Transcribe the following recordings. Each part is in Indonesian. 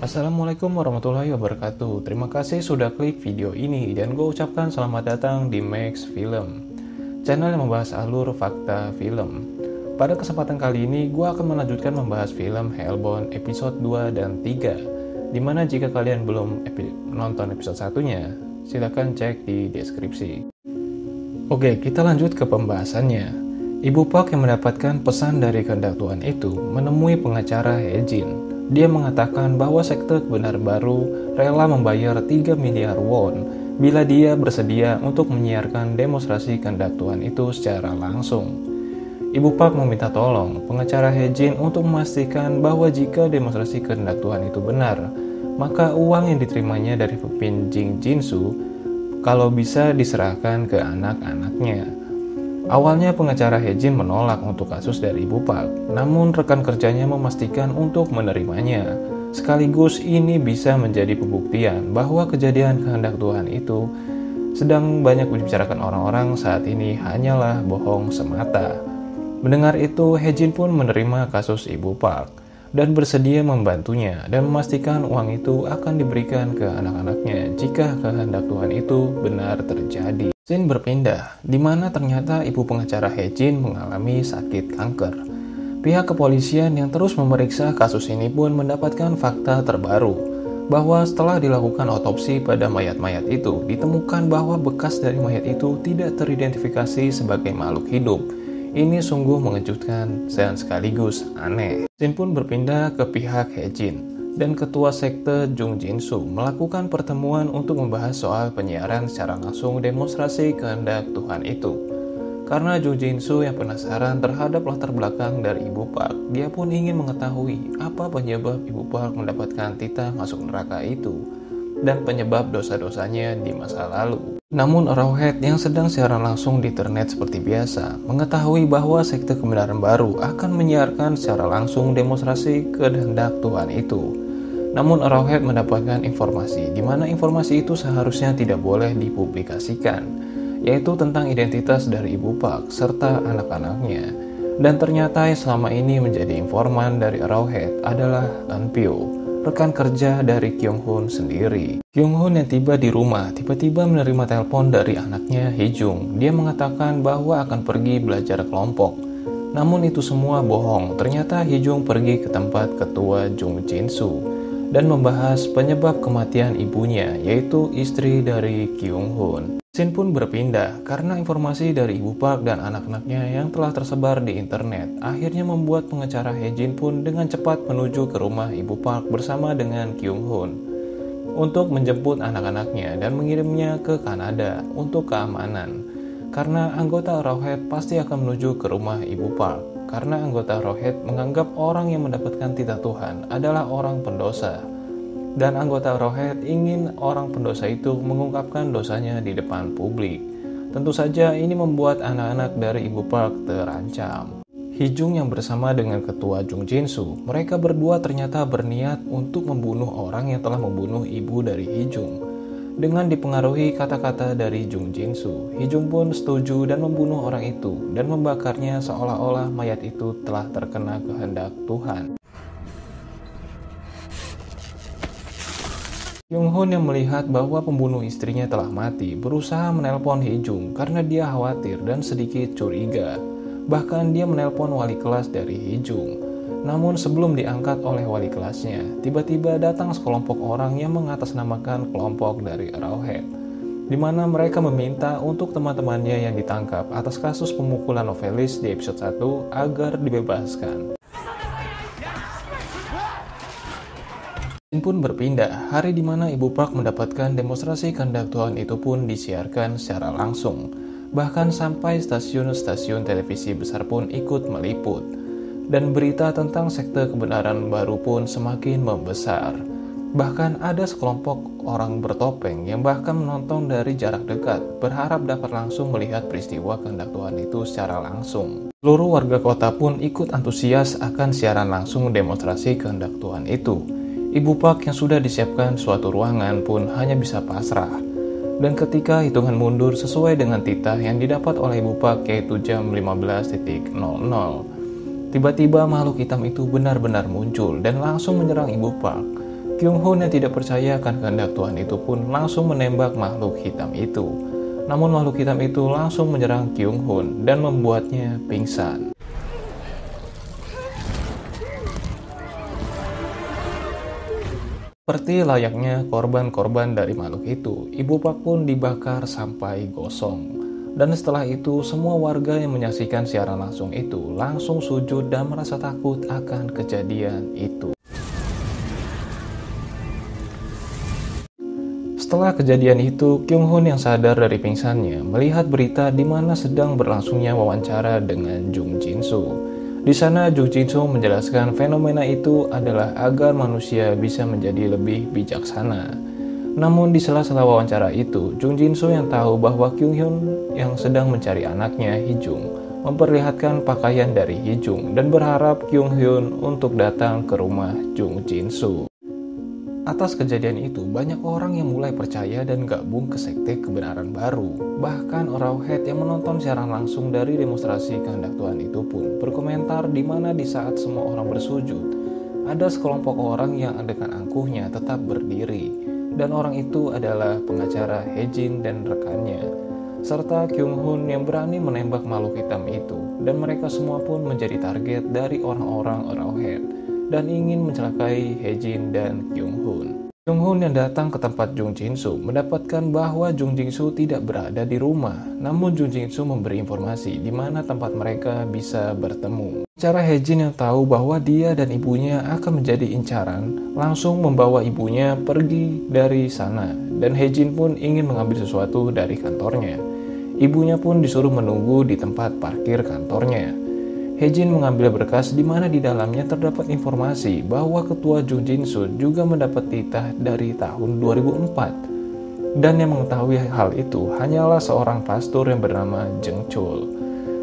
Assalamualaikum warahmatullahi wabarakatuh. Terima kasih sudah klik video ini dan gue ucapkan selamat datang di Max Film, channel yang membahas alur fakta film. Pada kesempatan kali ini gue akan melanjutkan membahas film Hellbound episode 2 dan 3, dimana jika kalian belum nonton episode satunya, silahkan cek di deskripsi. Oke, kita lanjut ke pembahasannya. Ibu Park yang mendapatkan pesan dari kehendak Tuhan itu menemui pengacara Hejin. Dia mengatakan bahwa sekte kebenaran baru rela membayar 3 miliar won bila dia bersedia untuk menyiarkan demonstrasi kehendak Tuhan itu secara langsung. Ibu Park meminta tolong pengacara Hejin untuk memastikan bahwa jika demonstrasi kehendak Tuhan itu benar, maka uang yang diterimanya dari pemimpin Jing Jinsu kalau bisa diserahkan ke anak-anaknya. Awalnya pengacara Hejin menolak untuk kasus dari Ibu Park, namun rekan kerjanya memastikan untuk menerimanya. Sekaligus ini bisa menjadi pembuktian bahwa kejadian kehendak Tuhan itu sedang banyak dibicarakan orang-orang saat ini hanyalah bohong semata. Mendengar itu, Hejin pun menerima kasus Ibu Park dan bersedia membantunya dan memastikan uang itu akan diberikan ke anak-anaknya jika kehendak Tuhan itu benar terjadi. Scene berpindah, di mana ternyata ibu pengacara Hejin mengalami sakit kanker. Pihak kepolisian yang terus memeriksa kasus ini pun mendapatkan fakta terbaru, bahwa setelah dilakukan otopsi pada mayat-mayat itu, ditemukan bahwa bekas dari mayat itu tidak teridentifikasi sebagai makhluk hidup. Ini sungguh mengejutkan dan sekaligus aneh. Scene pun berpindah ke pihak Hejin, dan ketua sekte Jung Jinsu melakukan pertemuan untuk membahas soal penyiaran secara langsung demonstrasi kehendak Tuhan itu. Karena Jung Jinsu yang penasaran terhadap latar belakang dari Ibu Park, dia pun ingin mengetahui apa penyebab Ibu Park mendapatkan titah masuk neraka itu dan penyebab dosa-dosanya di masa lalu. Namun Arrowhead yang sedang siaran langsung di internet seperti biasa mengetahui bahwa sekte kebenaran baru akan menyiarkan secara langsung demonstrasi kehendak Tuhan itu. Namun Arrowhead mendapatkan informasi di mana informasi itu seharusnya tidak boleh dipublikasikan, yaitu tentang identitas dari Ibu Park serta anak-anaknya. Dan ternyata yang selama ini menjadi informan dari Arrowhead adalah Eunpyo, rekan kerja dari Kyung Hoon sendiri. Kyung Hoon yang tiba di rumah tiba-tiba menerima telepon dari anaknya Hee-jung. Dia mengatakan bahwa akan pergi belajar kelompok. Namun itu semua bohong. Ternyata Hee-jung pergi ke tempat ketua Jung Jinsu dan membahas penyebab kematian ibunya, yaitu istri dari Kyung Hoon. Scene pun berpindah karena informasi dari Ibu Park dan anak-anaknya yang telah tersebar di internet akhirnya membuat pengacara Hejin pun dengan cepat menuju ke rumah Ibu Park bersama dengan Kyung Hoon untuk menjemput anak-anaknya dan mengirimnya ke Kanada untuk keamanan. Karena anggota Arrowhead pasti akan menuju ke rumah Ibu Park, karena anggota Arrowhead menganggap orang yang mendapatkan titah Tuhan adalah orang pendosa. Dan anggota Arrowhead ingin orang pendosa itu mengungkapkan dosanya di depan publik. Tentu saja ini membuat anak-anak dari Ibu Park terancam. Hee-jung yang bersama dengan ketua Jung Jinsu, mereka berdua ternyata berniat untuk membunuh orang yang telah membunuh ibu dari Hee-jung. Dengan dipengaruhi kata-kata dari Jung Jinsu, Hee-jung pun setuju dan membunuh orang itu dan membakarnya seolah-olah mayat itu telah terkena kehendak Tuhan. Kyung Hoon yang melihat bahwa pembunuh istrinya telah mati berusaha menelpon Hee-jung karena dia khawatir dan sedikit curiga. Bahkan dia menelpon wali kelas dari Hee-jung. Namun sebelum diangkat oleh wali kelasnya, tiba-tiba datang sekelompok orang yang mengatasnamakan kelompok dari Arrowhead, di mana mereka meminta untuk teman-temannya yang ditangkap atas kasus pemukulan novelis di episode 1 agar dibebaskan. Scene pun berpindah, hari di mana Ibu Park mendapatkan demonstrasi kehendak Tuhan itu pun disiarkan secara langsung. Bahkan sampai stasiun-stasiun televisi besar pun ikut meliput. Dan berita tentang sekte kebenaran baru pun semakin membesar. Bahkan ada sekelompok orang bertopeng yang bahkan menonton dari jarak dekat, berharap dapat langsung melihat peristiwa kehendak Tuhan itu secara langsung. Seluruh warga kota pun ikut antusias akan siaran langsung demonstrasi kehendak Tuhan itu. Ibu Park yang sudah disiapkan suatu ruangan pun hanya bisa pasrah. Dan ketika hitungan mundur sesuai dengan titah yang didapat oleh Ibu Park yaitu jam 15.00, tiba-tiba makhluk hitam itu benar-benar muncul dan langsung menyerang Ibu Park. Kyung Hoon yang tidak percaya akan kehendak Tuhan itu pun langsung menembak makhluk hitam itu. Namun makhluk hitam itu langsung menyerang Kyung Hoon dan membuatnya pingsan. Seperti layaknya korban-korban dari makhluk itu, Ibu Pak pun dibakar sampai gosong. Dan setelah itu, semua warga yang menyaksikan siaran langsung itu langsung sujud dan merasa takut akan kejadian itu. Setelah kejadian itu, Kyung Hoon yang sadar dari pingsannya melihat berita di mana sedang berlangsungnya wawancara dengan Jung Jin Soo. Di sana Jung Jin Soo menjelaskan fenomena itu adalah agar manusia bisa menjadi lebih bijaksana. Namun di sela-sela wawancara itu, Jung Jin Soo yang tahu bahwa Kyung Hoon yang sedang mencari anaknya Hee-jung memperlihatkan pakaian dari Hee-jung dan berharap Kyung Hoon untuk datang ke rumah Jung Jin Soo. Atas kejadian itu, banyak orang yang mulai percaya dan gabung ke sekte kebenaran baru. Bahkan Arrowhead yang menonton siaran langsung dari demonstrasi kehendak Tuhan itu pun berkomentar di mana di saat semua orang bersujud, ada sekelompok orang yang dengan angkuhnya tetap berdiri. Dan orang itu adalah pengacara Hye-jin dan rekannya, serta Kyung Hoon yang berani menembak makhluk hitam itu. Dan mereka semua pun menjadi target dari orang-orang Arrowhead dan ingin mencelakai Hye-jin dan Kyung Hoon. Kyung Hoon yang datang ke tempat Jung Jin Soo mendapatkan bahwa Jung Jin Soo tidak berada di rumah. Namun Jung Jin Soo memberi informasi di mana tempat mereka bisa bertemu. Cara Hye-jin yang tahu bahwa dia dan ibunya akan menjadi incaran langsung membawa ibunya pergi dari sana. Dan Hye-jin pun ingin mengambil sesuatu dari kantornya. Ibunya pun disuruh menunggu di tempat parkir kantornya. Hye-jin mengambil berkas di mana di dalamnya terdapat informasi bahwa ketua Jung Jin Soo juga mendapat titah dari tahun 2004. Dan yang mengetahui hal itu hanyalah seorang pastor yang bernama Jung Chul.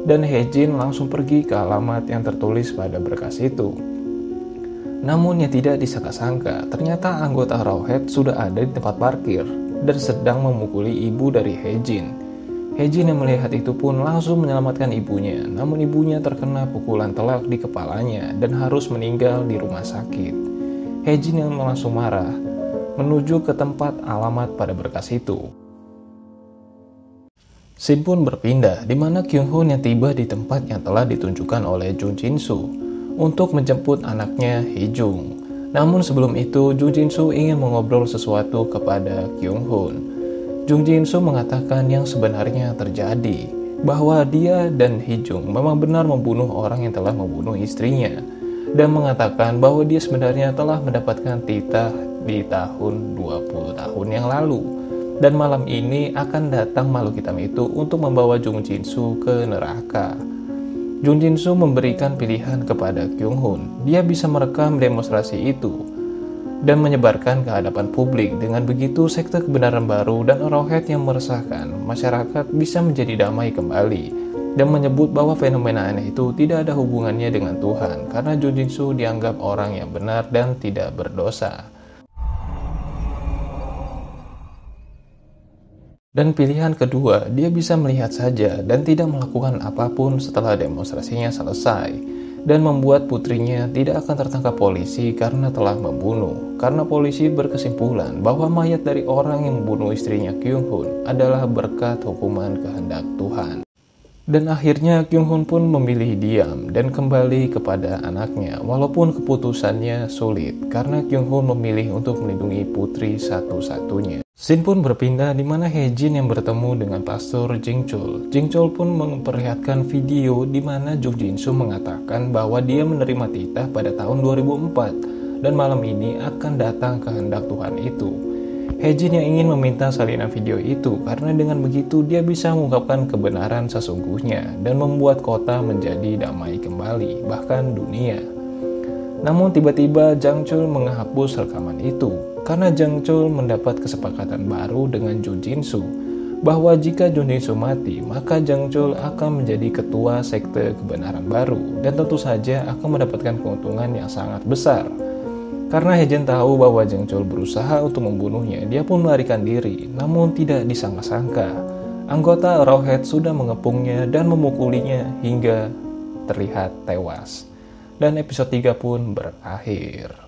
Dan Hye-jin langsung pergi ke alamat yang tertulis pada berkas itu. Namun yang tidak disangka-sangka, ternyata anggota Arrowhead sudah ada di tempat parkir dan sedang memukuli ibu dari Hye-jin. Hye-jin yang melihat itu pun langsung menyelamatkan ibunya, namun ibunya terkena pukulan telak di kepalanya dan harus meninggal di rumah sakit. Hye-jin yang langsung marah, menuju ke tempat alamat pada berkas itu. Scene pun berpindah, di mana Kyung Hoon yang tiba di tempat yang telah ditunjukkan oleh Jung Jin Soo untuk menjemput anaknya Hee-jung. Namun sebelum itu, Jung Jin Soo ingin mengobrol sesuatu kepada Kyung Hoon. Jung Jin Soo mengatakan yang sebenarnya terjadi, bahwa dia dan Hee-jung memang benar membunuh orang yang telah membunuh istrinya, dan mengatakan bahwa dia sebenarnya telah mendapatkan titah di tahun 20 tahun yang lalu, dan malam ini akan datang makhluk hitam itu untuk membawa Jung Jin Soo ke neraka. Jung Jin Soo memberikan pilihan kepada Kyung Hoon, dia bisa merekam demonstrasi itu dan menyebarkan ke hadapan publik. Dengan begitu, sekte kebenaran baru dan Arrowhead yang meresahkan masyarakat bisa menjadi damai kembali, dan menyebut bahwa fenomena aneh itu tidak ada hubungannya dengan Tuhan karena Jung Jin Soo dianggap orang yang benar dan tidak berdosa. Dan pilihan kedua, dia bisa melihat saja dan tidak melakukan apapun setelah demonstrasinya selesai, dan membuat putrinya tidak akan tertangkap polisi karena telah membunuh. Karena polisi berkesimpulan bahwa mayat dari orang yang membunuh istrinya Kyung Hoon adalah berkat hukuman kehendak Tuhan. Dan akhirnya Kyung Hoon pun memilih diam dan kembali kepada anaknya, walaupun keputusannya sulit karena Kyung Hoon memilih untuk melindungi putri satu-satunya. Scene pun berpindah di mana Hye-jin yang bertemu dengan pastor Jung Chul. Jung Chul pun memperlihatkan video di mana Jung Jin Soo mengatakan bahwa dia menerima titah pada tahun 2004 dan malam ini akan datang kehendak Tuhan itu. Hye-jin yang ingin meminta salinan video itu karena dengan begitu dia bisa mengungkapkan kebenaran sesungguhnya dan membuat kota menjadi damai kembali, bahkan dunia. Namun tiba-tiba Jung Chul menghapus rekaman itu karena Jung Chul mendapat kesepakatan baru dengan Jung Jin Soo bahwa jika Jung Jin Soo mati, maka Jung Chul akan menjadi ketua sekte kebenaran baru dan tentu saja akan mendapatkan keuntungan yang sangat besar. Karena Hye-jin tahu bahwa Jung Chul berusaha untuk membunuhnya, dia pun melarikan diri, namun tidak disangka-sangka anggota Arrowhead sudah mengepungnya dan memukulinya hingga terlihat tewas. Dan episode 3 pun berakhir.